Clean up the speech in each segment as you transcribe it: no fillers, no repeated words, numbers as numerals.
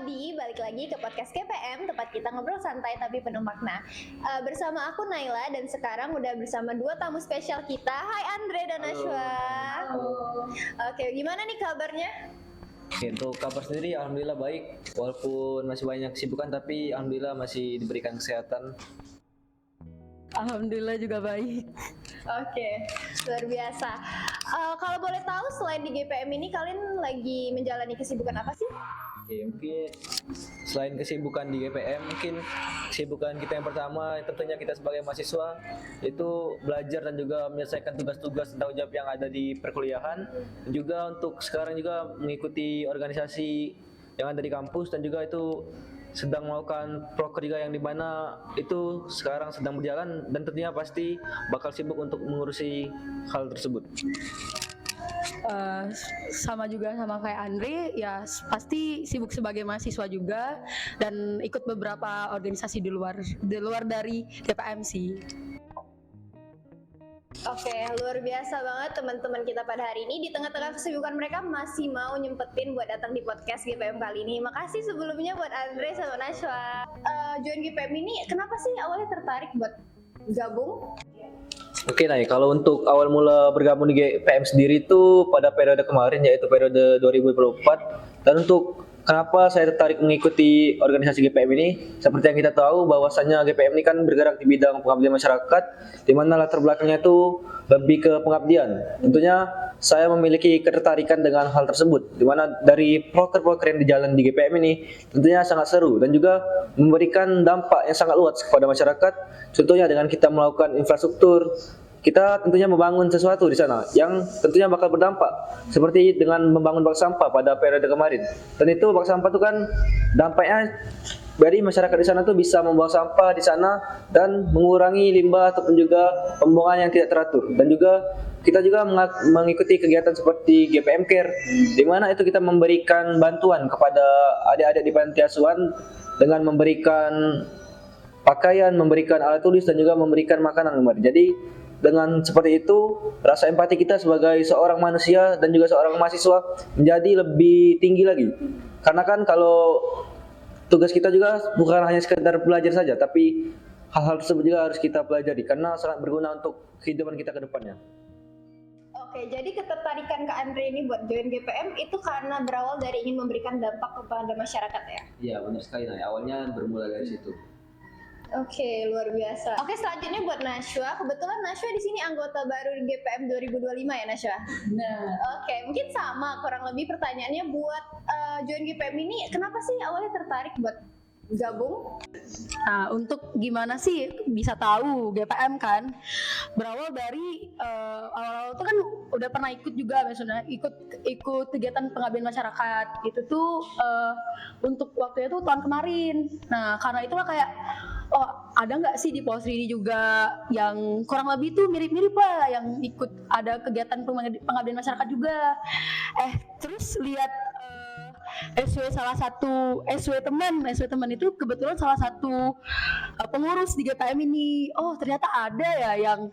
Abdi, balik lagi ke podcast KPM, tempat kita ngobrol santai tapi penuh makna. Bersama aku Naila dan sekarang udah bersama dua tamu spesial kita. Hai Andre dan Nashwa. Halo. Oke, gimana nih kabarnya? Untuk kabar sendiri alhamdulillah baik, walaupun masih banyak kesibukan tapi alhamdulillah masih diberikan kesehatan. Alhamdulillah juga baik. Oke, luar biasa. Kalau boleh tahu selain di GPM ini kalian lagi menjalani kesibukan apa sih? Oke, mungkin selain kesibukan di GPM, mungkin kesibukan kita yang pertama tentunya kita sebagai mahasiswa itu belajar dan juga menyelesaikan tugas-tugas tanggung jawab yang ada di perkuliahan. Dan juga untuk sekarang juga mengikuti organisasi yang ada di kampus dan juga itu sedang melakukan proker juga yang dimana itu sekarang sedang berjalan dan tentunya pasti bakal sibuk untuk mengurusi hal tersebut. Sama juga sama kayak Andre, ya pasti sibuk sebagai mahasiswa juga dan ikut beberapa organisasi di luar dari DPM sih. Oke, luar biasa banget teman-teman kita pada hari ini. Di tengah-tengah kesibukan mereka masih mau nyempetin buat datang di podcast GPM kali ini. Makasih sebelumnya buat Andre sama Nashwa. Join GPM ini kenapa sih awalnya tertarik buat gabung? Oke, nah kalau untuk awal mula bergabung di GPM sendiri itu pada periode kemarin yaitu periode 2024. Dan untuk kenapa saya tertarik mengikuti organisasi GPM ini? Seperti yang kita tahu bahwasannya GPM ini kan bergerak di bidang pengabdian masyarakat, di mana latar belakangnya itu lebih ke pengabdian. Tentunya saya memiliki ketertarikan dengan hal tersebut, di mana dari proker-proker yang dijalan di GPM ini tentunya sangat seru dan juga memberikan dampak yang sangat luas kepada masyarakat. Contohnya dengan kita melakukan infrastruktur, kita tentunya membangun sesuatu di sana yang tentunya bakal berdampak seperti dengan membangun bak sampah pada periode kemarin. Dan itu bak sampah itu kan dampaknya dari masyarakat di sana tuh bisa membuang sampah di sana dan mengurangi limbah ataupun juga pembuangan yang tidak teratur. Dan juga kita juga mengikuti kegiatan seperti GPM Care, di mana itu kita memberikan bantuan kepada adik-adik di panti asuhan dengan memberikan pakaian, memberikan alat tulis dan juga memberikan makanan kemarin. Jadi dengan seperti itu, rasa empati kita sebagai seorang manusia dan juga seorang mahasiswa menjadi lebih tinggi lagi. Karena kan kalau tugas kita juga bukan hanya sekedar belajar saja, tapi hal-hal tersebut juga harus kita pelajari karena sangat berguna untuk kehidupan kita ke depannya. Oke, jadi ketertarikan Kak Andre ini buat join GPM itu karena berawal dari ingin memberikan dampak kepada masyarakat ya? Iya, benar sekali. Nah, awalnya bermula dari situ. Oke, luar biasa. Oke, selanjutnya buat Nashwa. Kebetulan Nashwa di sini anggota baru di GPM 2025 ya, Nashwa? Nah, Oke, mungkin sama kurang lebih pertanyaannya buat join GPM ini, kenapa sih awalnya tertarik buat gabung? nah untuk gimana sih bisa tahu GPM kan berawal dari awal-awal tuh kan udah pernah ikut juga, maksudnya ikut kegiatan pengabdian masyarakat itu tuh untuk waktunya tuh tahun kemarin. Nah karena itulah kayak ada nggak sih di Polsri ini juga yang kurang lebih tuh mirip-mirip lah yang ikut ada kegiatan pengabdian masyarakat juga. Terus lihat SW teman itu kebetulan salah satu pengurus di GPM ini. Oh ternyata ada ya yang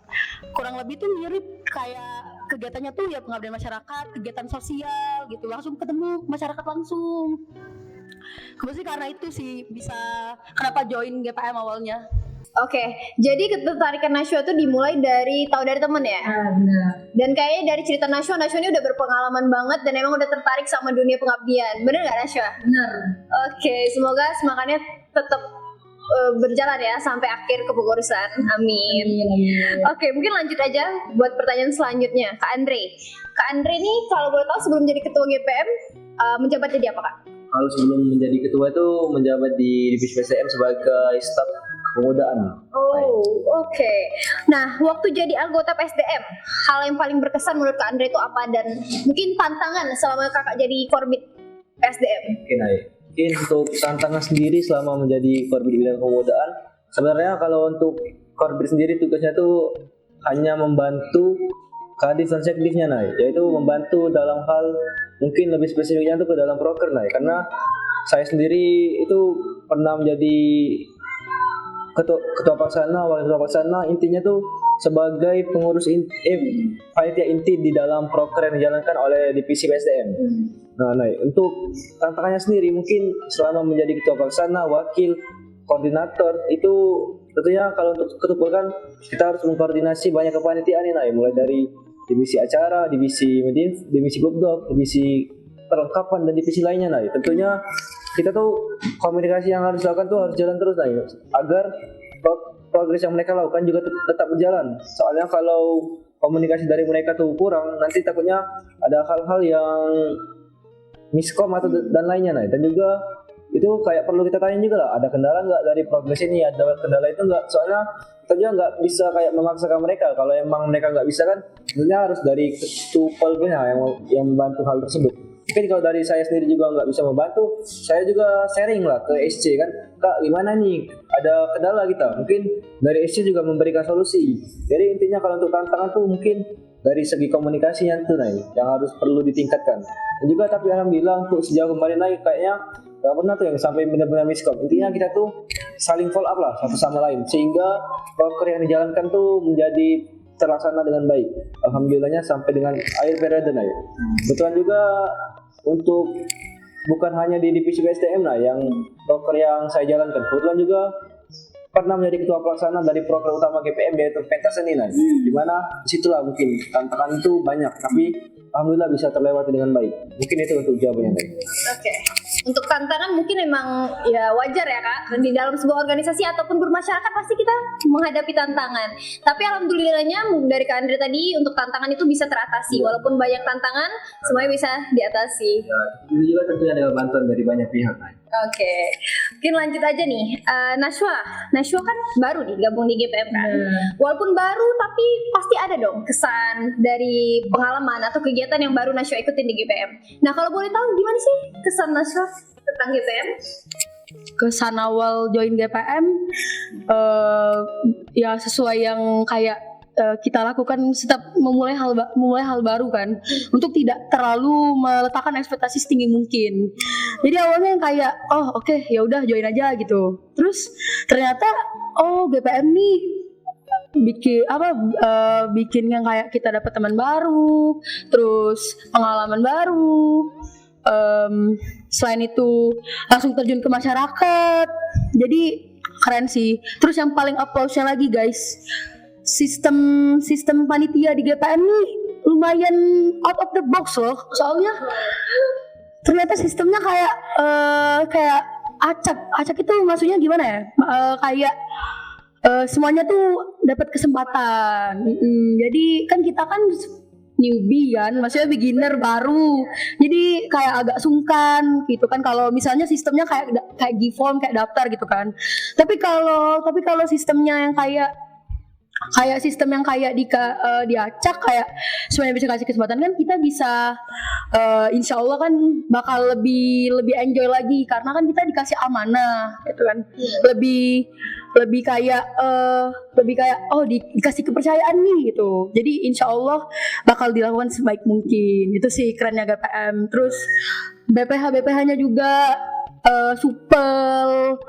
kurang lebih tuh mirip kayak kegiatannya tuh ya pengabdian masyarakat, kegiatan sosial gitu, langsung ketemu masyarakat langsung. Kebetulan karena itu sih bisa kenapa join GPM awalnya. Oke, jadi ketertarikan Nashwa itu dimulai tahu dari temen ya? Benar. Dan kayaknya dari cerita Nashwa ini udah berpengalaman banget dan emang udah tertarik sama dunia pengabdian. Bener nggak Nashwa? Benar. Oke, semoga semangatnya tetap berjalan ya sampai akhir kepengurusan. Amin. Oke, mungkin lanjut aja buat pertanyaan selanjutnya, Kak Andre. Kak Andre nih kalau boleh tahu sebelum jadi ketua GPM menjabat jadi apa Kak? Kalau sebelum menjadi ketua itu menjabat di divisi PSDM sebagai staf kepemudaan. Oh, oke. Nah, waktu jadi anggota PSDM, hal yang paling berkesan menurut Kak Andre itu apa dan mungkin tantangan selama Kakak jadi korbit PSDM? Oke, Nay. Mungkin untuk tantangan sendiri selama menjadi korbit bidang kepemudaan, sebenarnya kalau untuk korbit sendiri tugasnya itu hanya membantu kadif dan sekdifnya, Nay, yaitu membantu dalam hal mungkin lebih spesifiknya itu ke dalam proker, Nay, karena saya sendiri itu pernah menjadi ketua pelaksana, wakil ketua pelaksana, intinya tuh sebagai pengurus panitia inti di dalam proker yang dijalankan oleh divisi PSDM. Nah, untuk tantangannya sendiri mungkin selama menjadi ketua pelaksana, wakil, koordinator itu tentunya kalau untuk ketupel kan kita harus mengkoordinasi banyak kepanitiaan nih, mulai dari divisi acara, divisi media, divisi gubdoc, divisi perlengkapan dan divisi lainnya. Tentunya kita tuh komunikasi yang harus dilakukan tuh harus jalan terus agar progres yang mereka lakukan juga tetap berjalan. Soalnya kalau komunikasi dari mereka tuh kurang, nanti takutnya ada hal-hal yang miskom atau dan lainnya dan juga itu kayak perlu kita tanya juga lah, ada kendala nggak dari progres ini, ada kendala itu nggak, soalnya kita juga nggak bisa kayak memaksakan mereka. Kalau emang mereka nggak bisa kan tentunya harus dari tupelnya yang membantu hal tersebut. Mungkin kalau dari saya sendiri juga nggak bisa membantu, saya juga sharing lah ke SC kan, Kak gimana nih, ada kendala kita, mungkin dari SC juga memberikan solusi. Jadi intinya kalau untuk tantangan tuh mungkin dari segi komunikasinya tuh yang harus perlu ditingkatkan. Dan juga tapi alhamdulillah untuk sejauh kemarin kayaknya gak pernah tuh yang sampai benar-benar miskom. Intinya kita tuh saling follow up lah satu sama lain sehingga proker yang dijalankan tuh menjadi terlaksana dengan baik. Alhamdulillahnya sampai dengan akhir periode Kebetulan juga untuk bukan hanya di divisi PSDM yang proker yang saya jalankan, kebetulan juga pernah menjadi ketua pelaksana dari proker utama GPM yaitu pentas seni di mana disitulah mungkin tantangan itu banyak tapi alhamdulillah bisa terlewati dengan baik. Mungkin itu untuk jawabannya Oke. Untuk tantangan mungkin emang ya wajar ya Kak, di dalam sebuah organisasi ataupun bermasyarakat pasti kita menghadapi tantangan. Tapi alhamdulillahnya dari Kak Andre tadi untuk tantangan itu bisa teratasi, walaupun banyak tantangan semuanya bisa diatasi. Ya, itu juga tentunya ada bantuan dari banyak pihak Oke, mungkin lanjut aja nih. Nashwa kan baru nih gabung di GPM kan. Walaupun baru tapi pasti ada dong kesan dari pengalaman atau kegiatan yang baru Nashwa ikutin di GPM. Nah kalau boleh tahu gimana sih kesan Nashwa tentang GPM? Kesan awal join GPM ya sesuai yang kayak kita lakukan setiap memulai hal baru kan, untuk tidak terlalu meletakkan ekspektasi setinggi mungkin. Jadi awalnya yang kayak oke, ya udah join aja gitu. Terus ternyata GPM nih bikin yang kayak kita dapat teman baru, terus pengalaman baru. Selain itu langsung terjun ke masyarakat. Jadi keren sih. Terus yang paling applause-nya lagi guys, sistem panitia di GPM nih lumayan out of the box loh. Soalnya ternyata sistemnya kayak acak itu maksudnya gimana ya? Kayak semuanya tuh dapat kesempatan. Jadi kan kita kan newbie kan, maksudnya beginner baru. Jadi kayak agak sungkan gitu kan kalau misalnya sistemnya kayak G-form, kayak daftar gitu kan. Tapi kalau sistemnya yang kayak sistem yang kayak diacak, kayak semuanya bisa kasih kesempatan kan, kita bisa insya Allah kan bakal lebih enjoy lagi karena kan kita dikasih amanah gitu kan. Lebih kayak dikasih kepercayaan nih gitu. Jadi insya Allah bakal dilakukan sebaik mungkin. Itu sih kerennya GPM. Terus BPH-nya juga supel,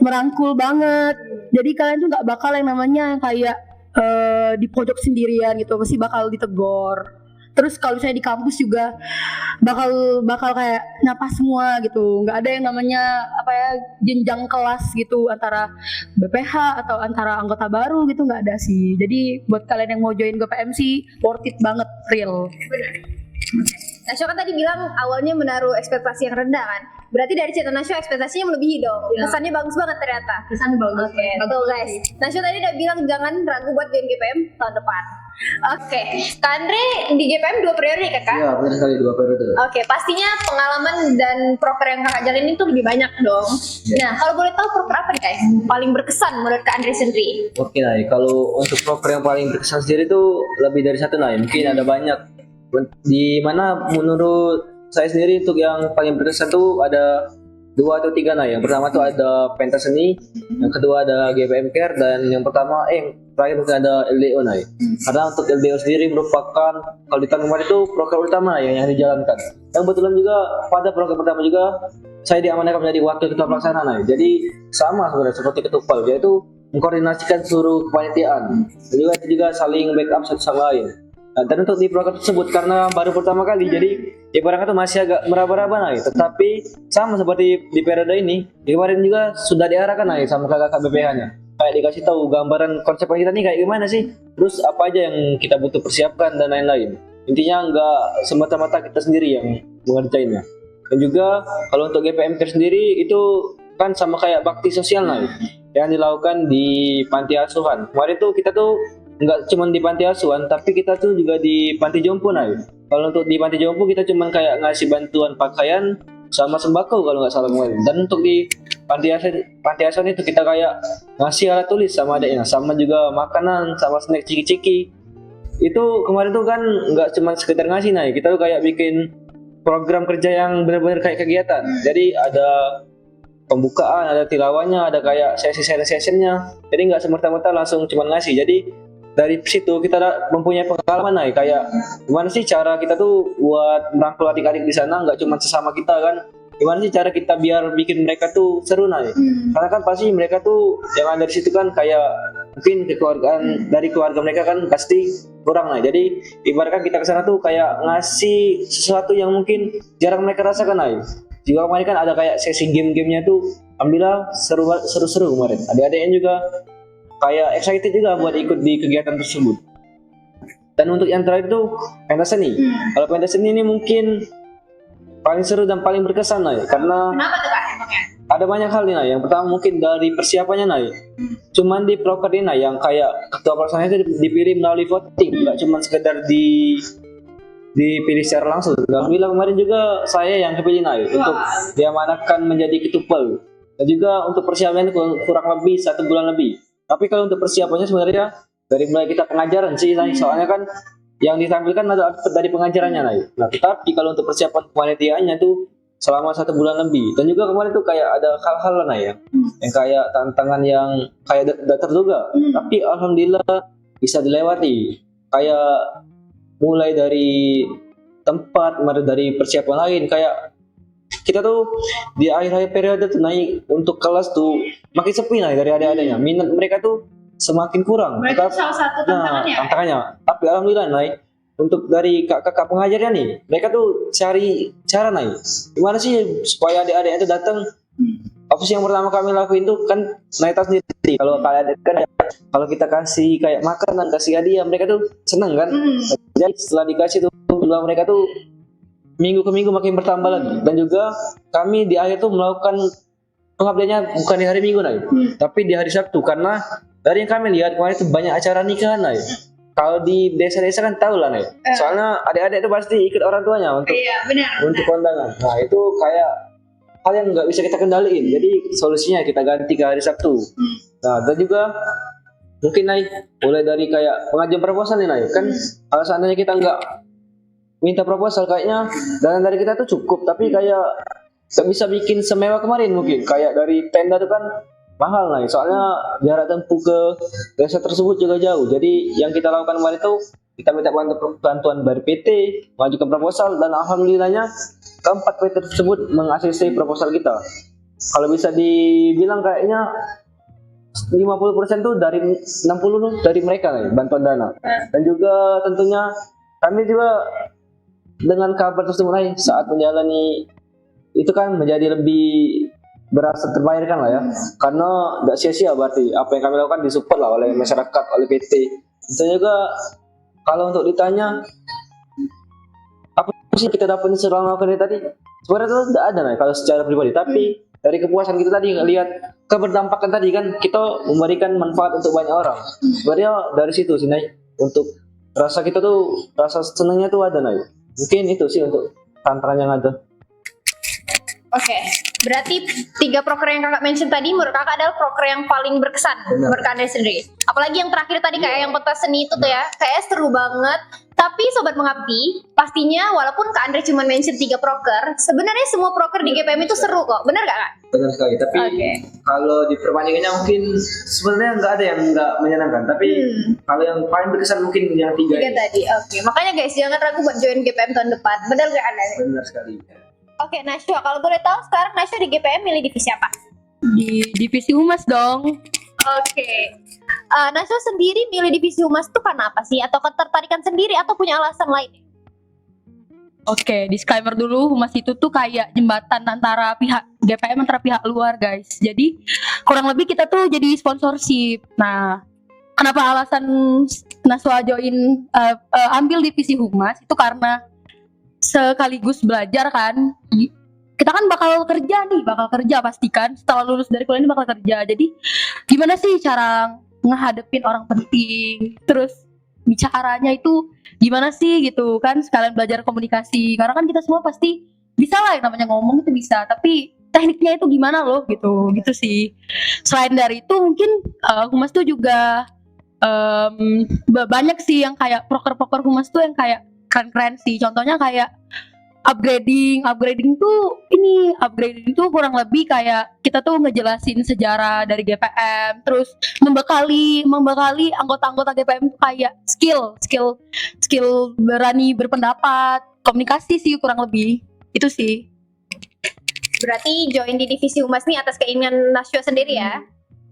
merangkul banget. Jadi kalian tuh nggak bakal yang namanya kayak di pojok sendirian gitu, pasti bakal ditegur. Terus kalau misalnya di kampus juga bakal kayak nyapa semua gitu, nggak ada yang namanya jenjang kelas gitu antara BPH atau antara anggota baru gitu, nggak ada sih. Jadi buat kalian yang mau join GPM sih worth it banget, real. Nashwa kan tadi bilang awalnya menaruh ekspektasi yang rendah kan. Berarti dari cerita Nashwa ekspektasinya melebihi dong. Ya. Kesannya bagus banget ternyata. Kesannya bagus. Oke, betul guys. Nashwa tadi udah bilang jangan ragu buat join GPM tahun depan. Oke, Kak Andre di GPM 2 periode ya Kakak? Iya, benar sekali 2 periode. Oke, pastinya pengalaman dan proker yang Kakak jalanin itu lebih banyak dong. Nah, kalau boleh tahu proker apa nih Kak yang paling berkesan menurut Kak Andre sendiri? Oke kalau untuk proker yang paling berkesan sendiri itu lebih dari satu mungkin ada banyak. Di mana menurut saya sendiri untuk yang paling berkesan tuh ada 2 atau 3 Yang pertama tuh ada pentas seni, yang kedua ada GPM Care, dan yang pertama terakhir mungkin ada LDO Karena untuk LDO sendiri merupakan kalau di tahun kemarin itu proker utama yang dijalankan. Yang kebetulan juga pada proker pertama juga saya diamanahkan menjadi wakil ketua pelaksana Jadi sama sebenarnya seperti ketupal, yaitu mengkoordinasikan seluruh kepanitiaan. Dan juga saling backup satu sama lain. Nah, dan untuk di proker tersebut karena baru pertama kali, jadi ibaratnya tuh masih agak meraba-raba nih. Tetapi sama seperti di periode ini, kemarin juga sudah diarahkan nih sama kakak BPH-nya. Kayak dikasih tahu gambaran konsep kita nih kayak gimana sih, terus apa aja yang kita butuh persiapkan dan lain-lain. Intinya nggak semata-mata kita sendiri yang mengerjainnya. Dan juga kalau untuk GPM sendiri itu kan sama kayak bakti sosial nih yang dilakukan di panti asuhan. Kemarin tuh kita tuh nggak cuma di panti asuhan, tapi kita tuh juga di panti jompo nih. Kalau untuk di panti jompo kita cuma kayak ngasih bantuan pakaian sama sembako kalau nggak salah kemarin. Dan untuk di panti asuhan itu kita kayak ngasih alat tulis sama adiknya, sama juga makanan, sama snack ciki-ciki. Itu kemarin tuh kan nggak cuma sekedar ngasih nih, kita tuh kayak bikin program kerja yang benar-benar kayak kegiatan. Jadi ada pembukaan, ada tilawahnya, ada kayak session-sessionnya. Jadi nggak semerta-merta langsung cuma ngasih. Jadi dari situ kita mempunyai pengalaman nih, kayak gimana sih cara kita tuh buat merangkul adik-adik di sana, nggak cuma sesama kita kan. Gimana sih cara kita biar bikin mereka tuh seru nih. Karena kan pasti mereka tuh yang ada di situ kan kayak mungkin kekeluargaan dari keluarga mereka kan pasti kurang nih. Jadi ibaratkan kita kesana tuh kayak ngasih sesuatu yang mungkin jarang mereka rasakan nih. Juga kemarin kan ada kayak sesi game-gamenya tuh, alhamdulillah seru-seru kemarin. Adik-adiknya juga kayak excited juga buat ikut di kegiatan tersebut. Dan untuk yang terakhir tuh pentas seni. Kalau pentas seni ini mungkin paling seru dan paling berkesan nih, karena Kenapa tuh Kak emangnya? ada banyak hal nih. Yang pertama mungkin dari persiapannya nih. Cuman di proker ini yang kayak ketua pelaksana itu dipilih melalui voting, nggak cuma sekedar dipilih secara langsung. Alhamdulillah kemarin juga saya yang kepilih nih untuk diamanahkan menjadi ketupel. Dan juga untuk persiapannya kurang lebih 1 bulan lebih. Tapi kalau untuk persiapannya sebenarnya dari mulai kita pengajaran sih, soalnya kan yang ditampilkan ada dari pengajarannya nih. Nah, tetapi kalau untuk persiapan kepanitiaannya tuh selama 1 bulan lebih. Dan juga kemarin tuh kayak ada hal-hal lah ya, yang kayak tantangan yang kayak tidak terduga. Tapi alhamdulillah bisa dilewati. Kayak mulai dari tempat, dari persiapan lain, kayak kita tuh di akhir-akhir periode tuh naik untuk kelas tuh makin sepi nih dari adik-adiknya. Minat mereka tuh semakin kurang. Berarti salah satu tantangannya. Tantangannya. Tapi alhamdulillah naik untuk dari kakak pengajarnya nih, mereka tuh cari cara nih. Gimana sih supaya adik-adik itu datang? Opsi yang pertama kami lakuin tuh kan naik tas sendiri. Kalau kalian kan kalau kita kasih kayak makanan, kasih hadiah, mereka tuh seneng kan. Jadi setelah dikasih tuh jumlah mereka tuh minggu ke minggu makin bertambah lagi. Dan juga kami di akhir tuh melakukan pengabdiannya bukan di hari Minggu nih, tapi di hari Sabtu, karena dari yang kami lihat kemarin itu banyak acara nikahan nih. Kalau di desa-desa kan tahu lah nih. Soalnya adik-adik itu pasti ikut orang tuanya untuk untuk kondangan. Nah itu kayak hal yang nggak bisa kita kendaliin. Jadi solusinya kita ganti ke hari Sabtu. Nah dan juga mungkin nih mulai dari kayak pengajuan proposal nih kan kalau seandainya kita nggak minta proposal kayaknya dana dari kita tuh cukup, tapi kayak nggak bisa bikin semewah kemarin. Mungkin kayak dari tenda itu kan mahal nih, soalnya jarak tempuh ke desa tersebut juga jauh. Jadi yang kita lakukan kemarin itu kita minta bantuan dari PT, mengajukan proposal, dan alhamdulillahnya keempat PT tersebut mengaksesi proposal kita. Kalau bisa dibilang kayaknya 50% tuh dari 60 dari mereka nih bantuan dana. Dan juga tentunya kami juga dengan kabar tersebut nih saat menjalani itu kan menjadi lebih berasa terbayarkan lah ya, karena tidak sia-sia berarti apa yang kami lakukan disupport lah oleh masyarakat, oleh PT. Itu juga kalau untuk ditanya apa sih kita dapat selama melakukan ini tadi, sebenarnya itu tidak ada nih kalau secara pribadi, tapi dari kepuasan kita tadi lihat keberdampakan tadi kan kita memberikan manfaat untuk banyak orang. Sebenarnya dari situ sih nih, untuk rasa kita tuh rasa senangnya tuh ada nih. Mungkin itu sih untuk tantangan yang ada. Oke, berarti 3 proker yang kakak mention tadi menurut kakak adalah proker yang paling berkesan menurut kakak sendiri. Apalagi yang terakhir tadi kayak yang pentas seni itu tuh ya, kayak seru banget. Tapi Sobat Mengabdi, pastinya walaupun Kak Andre cuma mention 3 proker, sebenarnya semua proker di GPM itu seru kok, bener gak Kak? Benar sekali, tapi kalau di perbandingannya mungkin sebenarnya nggak ada yang nggak menyenangkan. Tapi kalau yang paling berkesan mungkin yang 3 ini. Tadi, makanya guys jangan ragu buat join GPM tahun depan, bener gak Anda? Benar sekali. Oke, Nasya, kalau boleh tahu sekarang Nasya di GPM milih divisi apa? Di divisi humas dong. Oke. Naswa sendiri milih divisi humas tuh karena apa sih? Atau ketertarikan sendiri atau punya alasan lain? Oke, disclaimer dulu, humas itu tuh kayak jembatan antara pihak GPM antara pihak luar, guys. Jadi kurang lebih kita tuh jadi sponsorship. Nah, kenapa alasan Naswa join ambil divisi humas itu karena sekaligus belajar kan. Kita kan bakal kerja pastikan setelah lulus dari kuliah ini bakal kerja. Jadi gimana sih cara ngehadepin orang penting, terus bicaranya itu gimana sih gitu kan, sekalian belajar komunikasi karena kan kita semua pasti bisa lah yang namanya ngomong itu bisa, tapi tekniknya itu gimana loh gitu sih. Selain dari itu mungkin humas tuh juga banyak sih yang kayak proker humas tuh yang kayak keren-keren sih. Contohnya kayak upgrading tuh kurang lebih kayak kita tuh ngejelasin sejarah dari GPM, terus membekali anggota-anggota GPM tuh kayak skill berani berpendapat, komunikasi sih kurang lebih itu sih. Berarti join di divisi humas nih atas keinginan Naswa sendiri ya?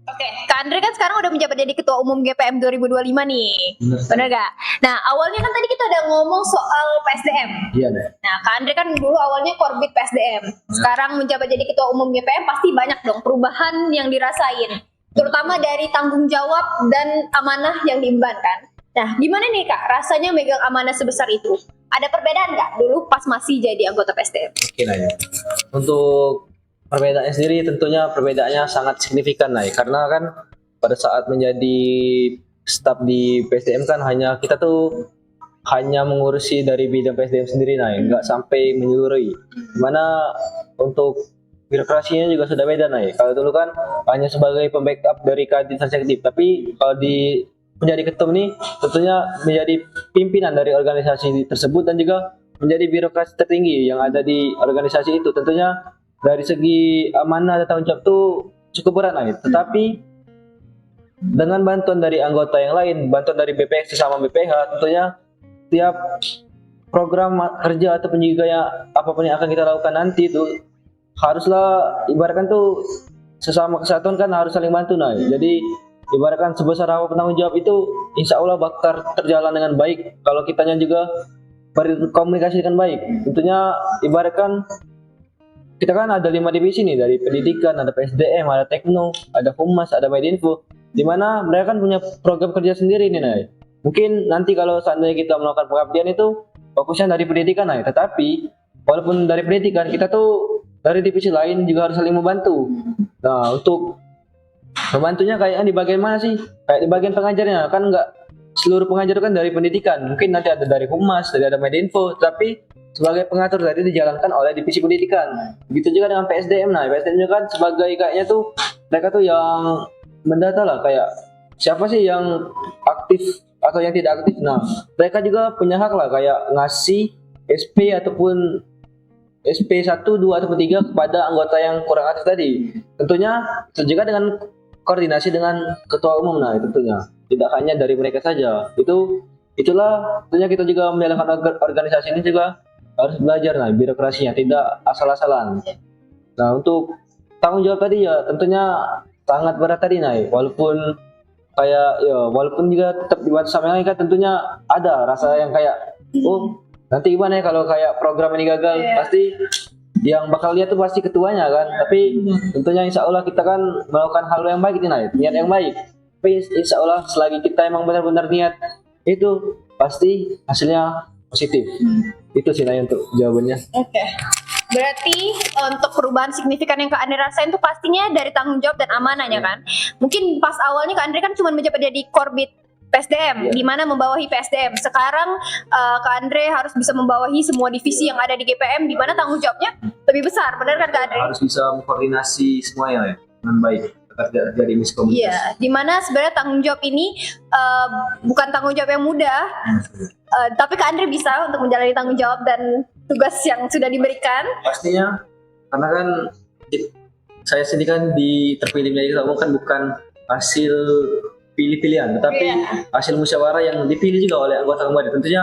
Oke, Kak Andre kan sekarang udah menjabat jadi Ketua Umum GPM 2025 nih. Bener gak? Nah, awalnya kan tadi kita udah ngomong soal PSDM. Iya deh. Nah, Kak Andre kan dulu awalnya korbit PSDM. Sekarang menjabat jadi Ketua Umum GPM pasti banyak dong perubahan yang dirasain. Terutama dari tanggung jawab dan amanah yang diemban kan. Nah, gimana nih Kak rasanya megang amanah sebesar itu? Ada perbedaan nggak dulu pas masih jadi anggota PSDM? Oke lah ya. Untuk perbedaannya sendiri tentunya perbedaannya sangat signifikan lah ya. Karena kan pada saat menjadi staf di PSDM kan kita tuh hanya mengurusi dari bidang PSDM sendiri nah, nggak sampai menyeluruhi. Dimana untuk birokrasinya juga sudah beda nah. Kalau dulu kan hanya sebagai pembackup dari kadin eksekutif, tapi kalau di menjadi ketum nih tentunya menjadi pimpinan dari organisasi tersebut dan juga menjadi birokrasi tertinggi yang ada di organisasi itu. Tentunya dari segi amanah dan tanggung jawab tuh cukup berat nah. Tetapi dengan bantuan dari anggota yang lain, bantuan dari BPX sesama BPH, tentunya tiap program kerja ataupun juga apapun yang akan kita lakukan nanti itu haruslah ibaratkan tuh sesama kesatuan kan harus saling bantu nah. Jadi ibaratkan sebesar apa penanggung jawab itu insya Allah bakal terjalan dengan baik kalau kitanya juga berkomunikasi dengan baik. Tentunya ibaratkan kita kan ada 5 divisi nih, dari pendidikan, ada PSDM, ada tekno, ada humas, ada medinfo, di mana mereka kan punya program kerja sendiri nih nah. Mungkin nanti kalau seandainya kita melakukan pengabdian itu fokusnya dari pendidikan nah, tetapi walaupun dari pendidikan kita tuh dari divisi lain juga harus saling membantu. Nah, untuk membantunya kayak di bagian mana sih? Kayak di bagian pengajarnya kan nggak seluruh pengajar kan dari pendidikan, mungkin nanti ada dari humas, ada medinfo, tapi sebagai pengatur tadi dijalankan oleh divisi pendidikan. Begitu juga dengan PSDM. Nah, PSDM juga kan sebagai kayaknya tuh mereka tuh yang mendata lah, kayak siapa sih yang aktif atau yang tidak aktif. Nah, mereka juga punya hak lah kayak ngasih SP ataupun SP 1, 2 ataupun 3 kepada anggota yang kurang aktif tadi. Tentunya itu juga dengan koordinasi dengan ketua umum nah, tentunya. Tidak hanya dari mereka saja. Itulah tentunya kita juga menjalankan organisasi ini juga harus belajar nah birokrasinya, tidak asal-asalan. Nah, untuk tanggung jawab tadi ya tentunya sangat berat tadi nah, walaupun juga tetap dibantu sama yang lain kan tentunya ada rasa yang kayak nanti gimana ya kalau kayak program ini gagal, pasti yang bakal lihat tuh pasti ketuanya kan. Tapi tentunya insya Allah kita kan melakukan hal yang baik ini nah, niat yang baik. Tapi insya Allah selagi kita emang benar-benar niat itu pasti hasilnya positif. Itu sih Nay untuk jawabannya. Oke. Berarti untuk perubahan signifikan yang Kak Andre rasain tuh pastinya dari tanggung jawab dan amanahnya kan. Mungkin pas awalnya Kak Andre kan cuma menjabat jadi korbit PSDM, di mana membawahi PSDM. Sekarang Kak Andre harus bisa membawahi semua divisi yang ada di GPM, di mana tanggung jawabnya lebih besar, benar kan Kak Andre? Harus bisa mengkoordinasi semuanya ya dengan baik agar tidak terjadi miskomunikasi. Iya, di mana sebenarnya tanggung jawab ini bukan tanggung jawab yang mudah, tapi Kak Andre bisa untuk menjalani tanggung jawab dan tugas yang sudah diberikan. Pastinya, karena kan saya sendiri kan terpilih menjadi ketua umum kan bukan hasil pilih-pilihan, tetapi hasil musyawarah yang dipilih juga oleh anggota kembali. Tentunya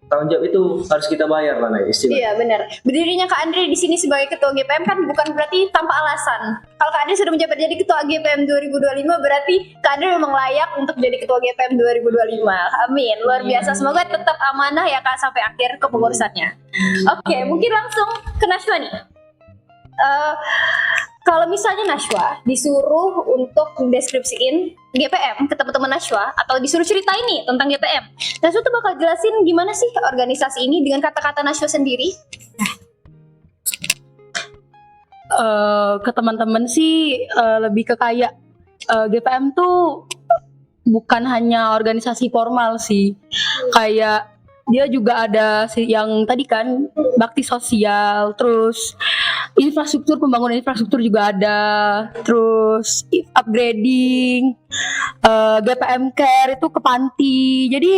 tanggung jawab itu harus kita bayar lah, Nay, istilah. Iya benar. Berdirinya Kak Andre di sini sebagai ketua GPM kan bukan berarti tanpa alasan. Kalau Kak Andre sudah menjabat jadi ketua GPM 2025 berarti Kak Andre memang layak untuk jadi ketua GPM 2025. Amin. Luar biasa. Semoga tetap amanah ya Kak sampai akhir kepengurusannya. Oke, mungkin langsung ke Nashwa nih. Kalau misalnya Nashwa disuruh untuk mendeskripsiin GPM ke teman-teman Nashwa atau disuruh cerita ini tentang GPM, Nashwa tuh bakal jelasin gimana sih organisasi ini dengan kata-kata Nashwa sendiri? Ke teman-teman sih lebih ke kayak GPM tuh bukan hanya organisasi formal sih, kayak dia juga ada yang tadi kan bakti sosial, terus infrastruktur, pembangunan infrastruktur juga ada, terus upgrading, GPM Care itu ke panti. Jadi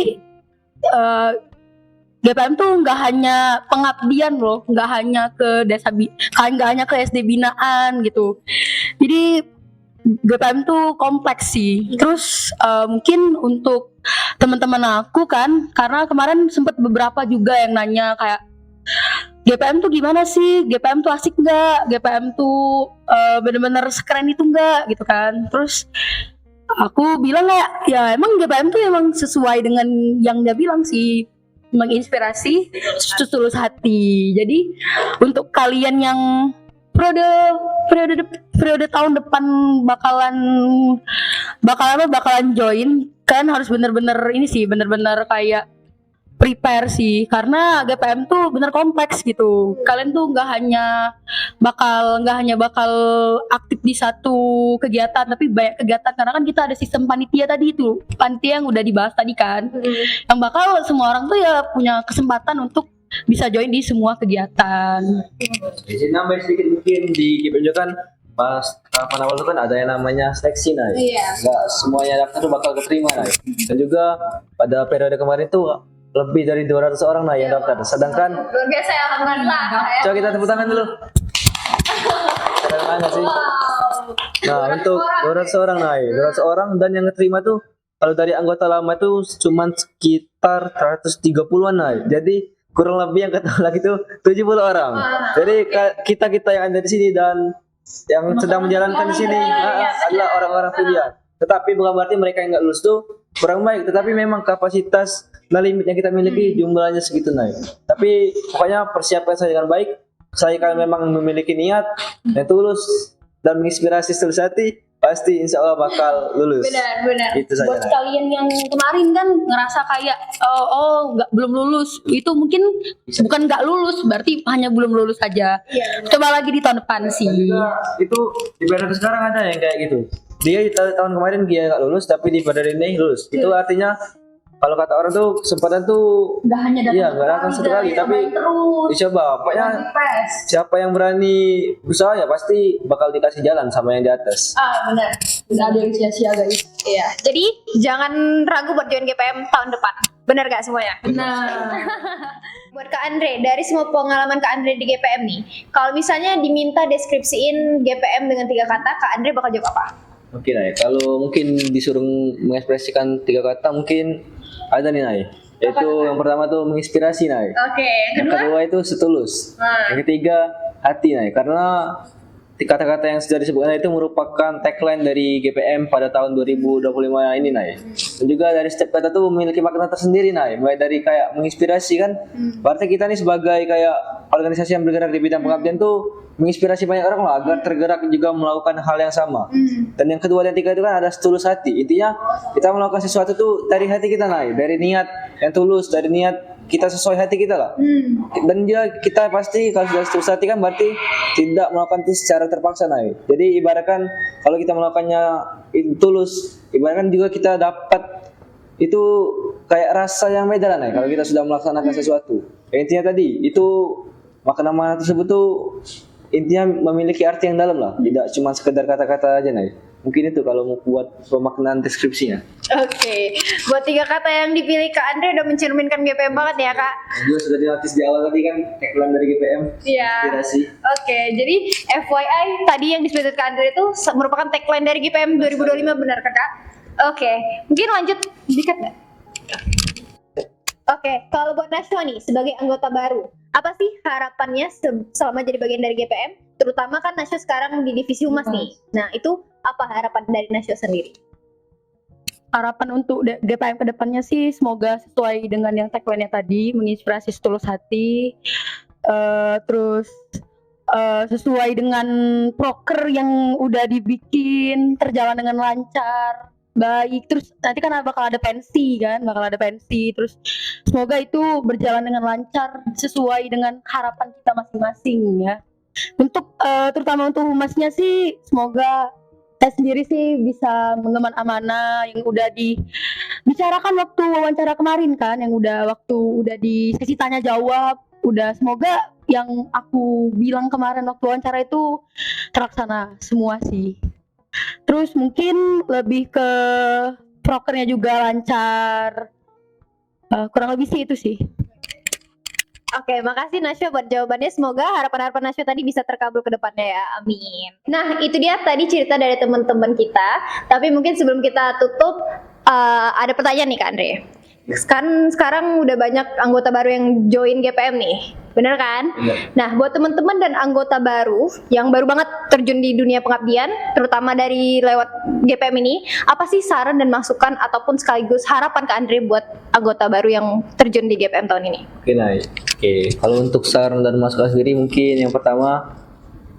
GPM tuh nggak hanya pengabdian loh, nggak hanya ke desa, nggak hanya ke SD binaan gitu. Jadi GPM tuh kompleks sih. Terus mungkin untuk teman-teman aku kan, karena kemarin sempat beberapa juga yang nanya kayak GPM tuh gimana sih? GPM tuh asik nggak? GPM tuh bener-bener sekeren itu nggak gitu kan? Terus aku bilang kayak ya emang GPM tuh emang sesuai dengan yang dia bilang sih, menginspirasi, tulus hati. Jadi untuk kalian yang periode tahun depan bakalan join kan harus bener-bener ini sih, bener-bener kayak prepare sih, karena GPM tuh bener kompleks gitu. Kalian tuh nggak hanya bakal aktif di satu kegiatan, tapi banyak kegiatan, karena kan kita ada sistem panitia tadi itu, panitia yang udah dibahas tadi kan, yang bakal semua orang tuh ya punya kesempatan untuk bisa join di semua kegiatan. Di sini nambahin sedikit mungkin di GPM juga kan pas tahapan awal itu kan ada yang namanya seleksi, Nay. Iya. Nggak semuanya daftar tuh bakal keterima, Nay. Dan juga pada periode kemarin tuh lebih dari 200 orang, Nay, yang daftar. Sedangkan Luar biasa ya, alhamdulillah. coba kita tepuk tangan dulu. Keren banget sih. Nah, untuk 200 orang, Nay, 200 orang, dan yang keterima tuh kalau dari anggota lama tuh cuman sekitar 130-an, Nay. Jadi kurang lebih yang ketemu lagi tuh 70 orang. Jadi kita yang ada di sini dan yang sedang menjalankan di sini adalah orang-orang pilihan. Tetapi bukan berarti mereka yang nggak lulus tuh kurang baik. Tetapi memang kapasitas dan limit yang kita miliki jumlahnya segitu, Nay. Tapi pokoknya persiapkan saya dengan baik. Saya kan memang memiliki niat yang tulus dan menginspirasi tulus hati. Pasti insya Allah bakal lulus. Benar. Itu saja. Buat kalian yang kemarin kan ngerasa kayak belum lulus, itu mungkin bukan nggak lulus, berarti hanya belum lulus saja. Coba lagi di tahun depan sih. Itu di periode sekarang ada yang kayak gitu. Dia di tahun kemarin dia nggak lulus, tapi di periode ini lulus. Itu artinya kalau kata orang tuh kesempatan tuh Nggak hanya datang, iya, nggak datang satu kali, tapi terus dicoba. Pokoknya siapa yang berani usaha ya pasti bakal dikasih jalan sama yang di atas. Benar. nggak ada yang sia-sia guys. Iya. Jadi jangan ragu buat join GPM tahun depan. Benar gak semuanya? Benar. Buat Kak Andre, dari semua pengalaman Kak Andre di GPM nih, kalau misalnya diminta deskripsiin GPM dengan 3 kata, Kak Andre bakal jawab apa? Oke, Nay. Kalau mungkin disuruh mengekspresikan 3 kata mungkin ada nih, Nay. Yaitu yang pertama tuh menginspirasi, Nay. Oke, yang Yang kedua? kedua itu setulus. Yang ketiga hati, Nay. Karena kata-kata yang sudah disebutkan itu merupakan tagline dari GPM pada tahun 2025 ini, Nay. Dan juga dari setiap kata tuh memiliki makna tersendiri, Nay. Mulai dari kayak menginspirasi kan. Berarti kita nih sebagai kayak organisasi yang bergerak di bidang pengabdian tuh menginspirasi banyak orang lah agar tergerak juga melakukan hal yang sama. Dan yang kedua dan tiga itu kan ada tulus hati. Intinya kita melakukan sesuatu tuh dari hati kita, Nay. Dari niat yang tulus, dari niat kita sesuai hati kita lah. Dan juga kita pasti kalau sudah tulus hati kan berarti tidak melakukan itu secara terpaksa, Nay. Jadi ibaratkan kalau kita melakukannya itu tulus, ibaratkan juga kita dapat itu kayak rasa yang beda lah, Nay, kalau kita sudah melaksanakan sesuatu. Intinya tadi itu makna-makna tersebut tuh intinya memiliki arti yang dalam lah, tidak cuma sekedar kata-kata aja, Nay. Mungkin itu kalau mau buat pemaknaan deskripsinya. Oke. Buat 3 kata yang dipilih Kak Andre udah mencerminkan GPM banget ya, Kak? Juga sudah dinotis di awal tadi kan tagline dari GPM. Iya. Inspirasi. Oke, jadi FYI tadi yang disebut Kak Andre itu merupakan tagline dari GPM 2025, benar kan, Kak? Oke, mungkin lanjut dikit nggak? Oke, kalau buat Nashwa nih sebagai anggota baru, apa sih harapannya selama jadi bagian dari GPM? Terutama kan Nashwa sekarang di divisi humas nih. Nah, itu apa harapan dari Nashwa sendiri? Harapan untuk GPM kedepannya sih semoga sesuai dengan yang tagline-nya tadi, menginspirasi setulus hati, terus sesuai dengan proker yang udah dibikin, terjalan dengan lancar, baik. Terus nanti kan bakal ada pensi, terus semoga itu berjalan dengan lancar sesuai dengan harapan kita masing-masing ya. Untuk terutama untuk humasnya sih semoga saya sendiri sih bisa mengemban amanah yang udah dibicarakan waktu wawancara kemarin kan, yang udah di sesi tanya jawab, udah semoga yang aku bilang kemarin waktu wawancara itu terlaksana semua sih. Terus mungkin lebih ke prokernya juga lancar, kurang lebih sih itu sih. Oke, makasih Nashwa buat jawabannya. Semoga harapan-harapan Nashwa tadi bisa terkabul ke depannya ya. Amin. Nah, itu dia tadi cerita dari teman-teman kita. Tapi mungkin sebelum kita tutup, ada pertanyaan nih Kak Andre. Kan sekarang udah banyak anggota baru yang join GPM nih, bener kan? Bener. Nah, buat teman-teman dan anggota baru yang baru banget terjun di dunia pengabdian, terutama dari lewat GPM ini, apa sih saran dan masukan ataupun sekaligus harapan Kak Andre buat anggota baru yang terjun di GPM tahun ini? Oke, nah, kalau untuk saran dan masukan sendiri mungkin yang pertama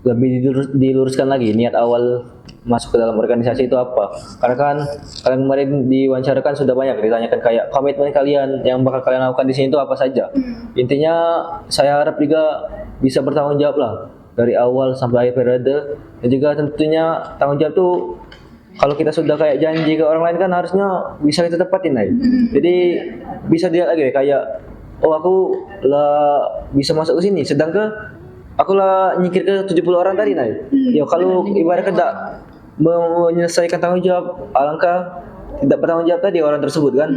lebih diluruskan lagi niat awal masuk ke dalam organisasi itu apa. Karena kan kalian kemarin diwawancarakan sudah banyak ditanyakan kayak komitmen kalian yang bakal kalian lakukan di sini itu apa saja. Intinya saya harap juga bisa bertanggung jawab lah dari awal sampai akhir periode, dan juga tentunya tanggung jawab tuh kalau kita sudah kayak janji ke orang lain kan harusnya bisa kita tepatin aja. Jadi bisa dilihat lagi kayak oh aku lah bisa masuk ke sini, sedangkan aku lah nyikir ke 70 orang tadi Nay. Ya kalau ibaratnya tidak menyelesaikan tanggung jawab, alangkah tidak bertanggung jawab tadi orang tersebut kan.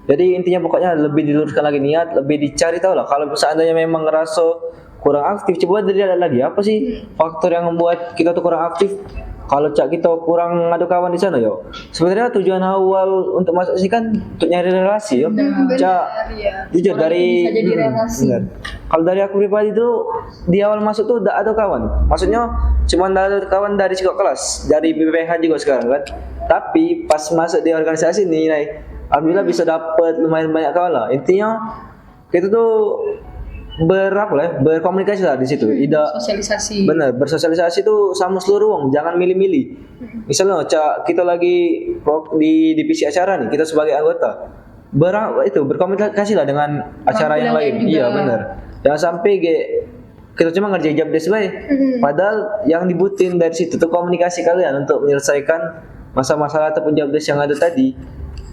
Jadi intinya pokoknya lebih diluruskan lagi niat, lebih dicari tahu lah. Kalau seandainya memang ngerasa kurang aktif, coba dilihat lagi apa sih faktor yang membuat kita tuh kurang aktif. Kalau cak kita kurang ngadu kawan di sana yo. Sebenarnya tujuan awal untuk masuk sini kan untuk nyari relasi yo. Cak jujur dari benar. Kalau dari aku pribadi tuh di awal masuk tuh udah ada kawan. Maksudnya cuma ada kawan dari cikok kelas, dari BPH juga sekarang kan. Tapi pas masuk di organisasi ini, alhamdulillah bisa dapat lumayan banyak kawan lah. Intinya kita tuh berkomunikasi lah di situ. Sosialisasi. Benar, bersosialisasi itu sama seluruh orang, jangan milih-milih. Misalnya, kita lagi di divisi acara nih, kita sebagai anggota, berkomunikasi lah dengan acara yang lain. Iya benar. Jangan sampai kita cuma ngerjain job desk baik. Padahal yang dibutuhin dari situ tuh komunikasi kalian untuk menyelesaikan masalah-masalah ataupun job desk yang ada tadi.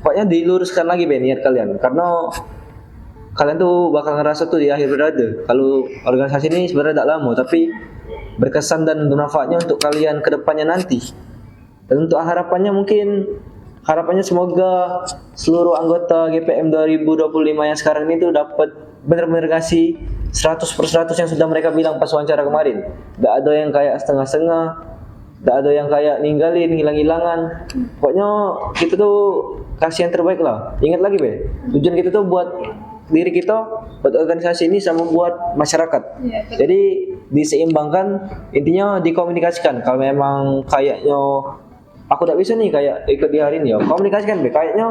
Pokoknya diluruskan lagi niat kalian, karena kalian tuh bakal ngerasa tuh di akhir periode kalau organisasi ini sebenarnya tidak lama tapi berkesan dan bermanfaatnya untuk kalian ke depannya nanti. Dan untuk harapannya semoga seluruh anggota GPM 2025 yang sekarang ini tuh dapat benar-benar kasih 100% yang sudah mereka bilang pas wawancara kemarin. Gak ada yang kayak setengah-setengah, gak ada yang kayak ninggalin, hilang-hilangan. Pokoknya kita tuh kasih yang terbaik lah. Ingat lagi tujuan kita tuh buat diri kita, buat organisasi ini sama buat masyarakat. Jadi diseimbangkan, intinya dikomunikasikan. Kalau memang kayaknya aku tidak bisa nih kayak ikut di hari ini ya, komunikasikan kayaknya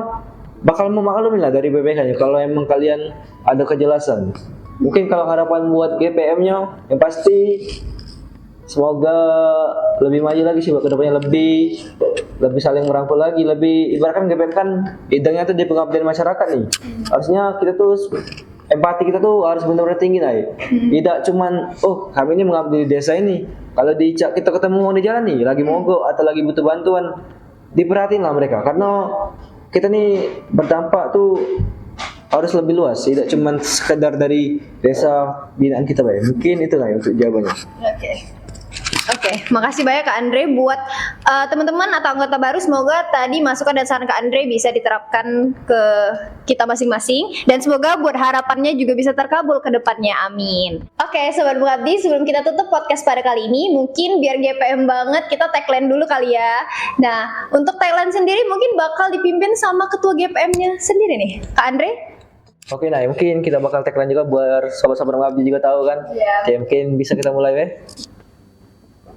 bakal memaklumi lah dari BPK-nya kalau emang kalian ada kejelasan. Mungkin kalau harapan buat GPM-nya yang pasti semoga lebih maju lagi sih buat kedepannya, lebih saling merangkul lagi, lebih ibaratkan GPM kan bidangnya tuh di pengabdian masyarakat nih. Harusnya kita tuh empati kita tuh harus benar-benar tinggi Tidak cuman kami ini mengabdi di desa ini. Kalau kita ketemu di jalan nih lagi mogok atau lagi butuh bantuan, diperhatiin lah mereka, karena kita nih berdampak tuh harus lebih luas, tidak cuman sekedar dari desa binaan kita Mungkin itu untuk jawabannya. Oke, makasih banyak Kak Andre buat teman-teman atau anggota baru. Semoga tadi masukan dan saran Kak Andre bisa diterapkan ke kita masing-masing, dan semoga buat harapannya juga bisa terkabul ke depannya. Amin. Oke, Sobat Pengabdi, sebelum kita tutup podcast pada kali ini, mungkin biar GPM banget kita tagline dulu kali ya. Nah, untuk tagline sendiri mungkin bakal dipimpin sama ketua GPM-nya sendiri nih, Kak Andre. Oke, nah mungkin kita bakal tagline juga biar sobat-sobat mengabdi juga tahu kan. Iya. Oke, mungkin bisa kita mulai weh.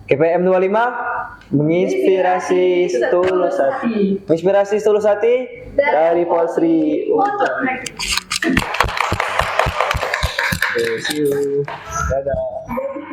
KPM 25 menginspirasi setulus hati. Menginspirasi setulus hati dari Polsri. Oke, see you. Dadah.